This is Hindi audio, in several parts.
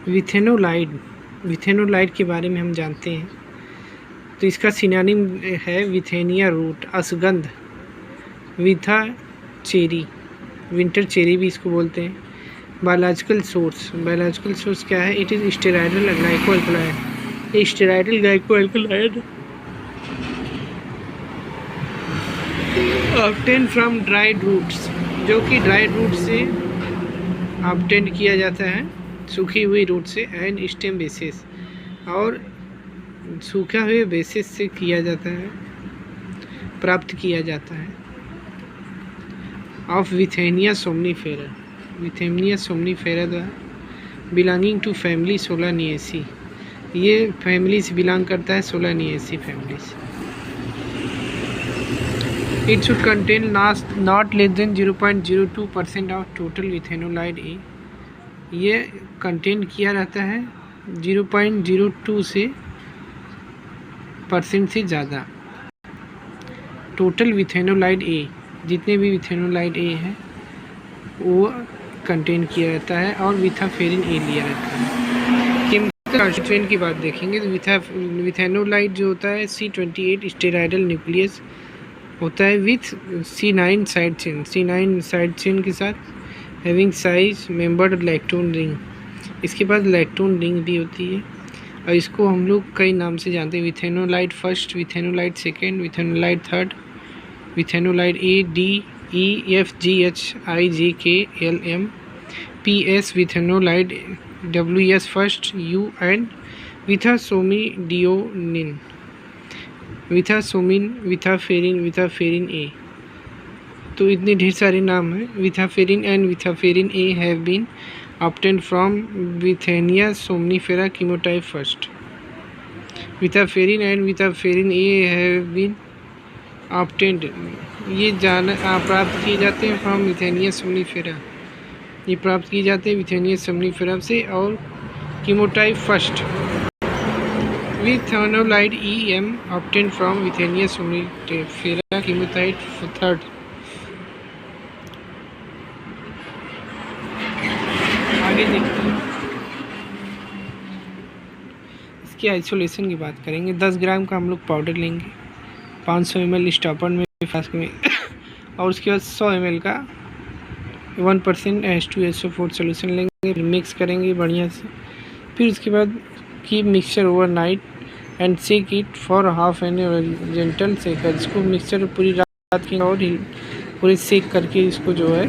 विथेनोलाइड के बारे में हम जानते हैं। तो इसका सिनोनिम है विथेनिया रूट, असगंध, विथा चेरी, विंटर चेरी भी इसको बोलते हैं। बायोलॉजिकल सोर्स क्या है? It is steroidal glycoalkaloid, steroidal glycoalkaloid obtained from dried roots, जो कि ड्राइड रूट से ऑब्टेन किया जाता है, सूखी हुई रूट से, एंड स्टेम बेसिस, और सूखा हुए बेसिस से किया जाता है, प्राप्त किया जाता है। Of Withania somnifera belonging to family Solanaceae, ये फैमिली से बिलोंग करता है, सोलानिएसी फैमिली से। It should contain not less than 0.02% of total विथेनोलाइड ए, ये कंटेन किया रहता है 0.02 से % से ज़्यादा। टोटल विथेनोलाइड ए, जितने भी विथेनोलाइड ए है वो कंटेन किया रहता है, और विथाफेरिन ए लिया रहता है। केमिकल कॉन्स्टिट्यूएंट की बात देखेंगे तो विथेनोलाइड जो होता है C28 स्टेरॉयडल न्यूक्लियस होता है विथ C9 साइड चेन के साथ, having size membered lactone ring, इसके पास लैक्टोन रिंग भी होती है, और इसको हम लोग कई नाम से जानते हैं। Withanolide first, withanolide second, withanolide third, withanolide A, D, E, F, G, H, I, J, K, L, M, P, S, withanolide W, S first, U, and withasomidienone, withaferin A. तो इतने ढेर सारे नाम हैं। Withaferin and withaferin A have been obtained from Withenia somnifera chemotype first. Vithaferin and vithaferin A have been obtained, ये प्राप्त किए जाते हैं फ्रॉम विथेनिया सोमनीफेरा, ये प्राप्त किए जाते हैं विथेनिया सोमनीफेरा से, और chemotype first. Withanolide E M obtained from Withania somnifera chemotype third. आगे देखते हैं, इसके आइसोलेशन की बात करेंगे। 10 ग्राम का हम लोग पाउडर लेंगे, 500 ml स्टॉपर में, फ्लास्क में, और उसके बाद 100 ml का 1% H2SO4 सोल्यूशन लेंगे, मिक्स करेंगे बढ़िया से। फिर उसके बाद keep mixture overnight and sake it for half an horizontal सेकर, इसको मिक्सचर पूरी रात की और पूरे सेक करके इसको जो है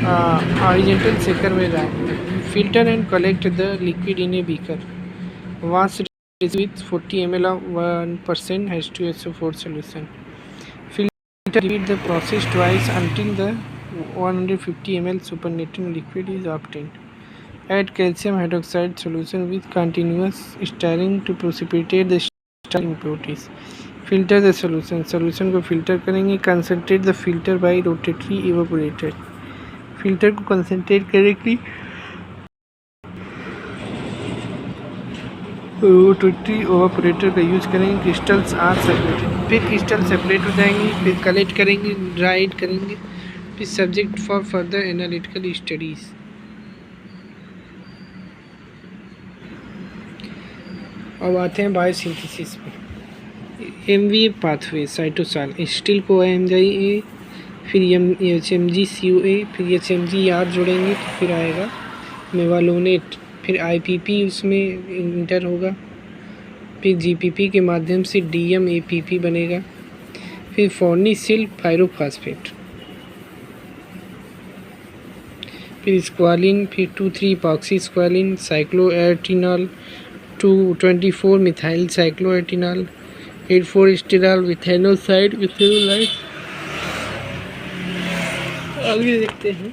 हॉरिजॉन्टल सेकर में रखें। Filter and collect the liquid in a beaker, wash with 40 ml of 1% H2SO4 solution. Filter, repeat the process twice until the 150 ml supernatant liquid is obtained. Add calcium hydroxide solution with continuous stirring to precipitate the starch impurities. Filter the solution को फिल्टर करेंगे। Concentrate the filter by rotatory evaporator. Filter को कंसनट्रेट करेंगे, रोटरी ओवापोरेटर का यूज करेंगे। क्रिस्टल्स आर सेपरेटेड, फिर क्रिस्टल सेपरेट हो जाएंगे, फिर कलेक्ट करेंगे, ड्राइड करेंगे, फिर subject for further analytical studies. अब आते हैं बायोसिंथेसिस पे। MVA पाथवे, साइटोसाल, स्टील को एंजाई, फिर HMG-CoA, फिर HMG-R जोड़ेंगे तो फिर आएगा मेवालोनेट, फिर IPP उसमें इंटर होगा, फिर GPP के माध्यम से DMAPP बनेगा, फिर फॉर्निसिल पायरोफॉस्फेट, फिर स्क्वालिन, फिर 2,3 इपॉक्सी स्क्वालिन, साइक्लोएटिनॉल, 2,24 मिथाइल साइक्लोएटिनॉल, 8,4 स्टेरॉल विथेनोलाइड। आगे देखते हैं।